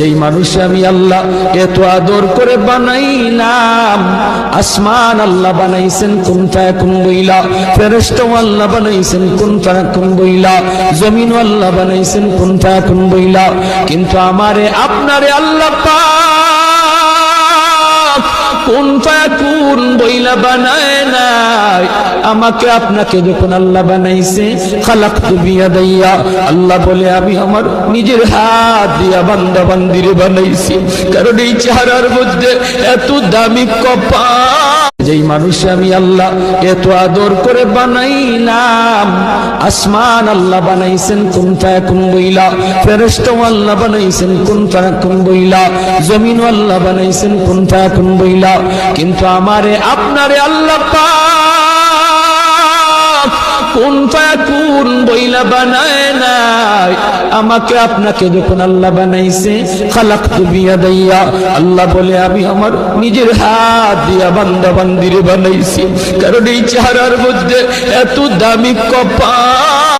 যেই মানুষ আমি আল্লাহ এত আদর করে বানাইলাম। আসমান আল্লাহ বানাইছেন কুন ফায়াকুন বইলা, ফেরেশতা আল্লাহ বানাইছেন কুন ফায়াকুন বইলা, জমিন আল্লাহ বানাইছেন কুন ফায়াকুন বইলা, কিন্তু আমারে আপনারে আল্লাহ পাক কুন ফায়াকুন বইলা বানায় নাই। আমাকে আপনাকে যখন আল্লাহ বানাইছে, খালাকতু বিয়াদাইয়া, আল্লাহ বলে আমি আমার নিজের হাত দিয়া বান্দা বান্দিরে বানাইছি। কারণ এই চেহারার মধ্যে এত দামি কপাল, যেই মানুষ আমি আল্লাহ এত আদর করে বানাইলাম। আসমান আল্লাহ বানাইছেন কুন ফায়াকুন বইলা, ফেরেশতা আল্লাহ বানাইছেন কুন ফায়াকুন বইলা, জমিন আল্লাহ বানাইছেন কুন ফায়াকুন বইলা, কিন্তু আমারে আপনারে আল্লাহ পাক কুন ফায়াকুন বইলা বানায় নাই। আমাকে আপনাকে যখন আল্লাহ বানাইছে, খালাকতু বিয়াদাইয়া, আল্লাহ বলে আমি আমার নিজের হাত দিয়া বান্দা বান্দিরে বানাইছি। কারণ এই চেহারার মধ্যে এত দামি কপাল।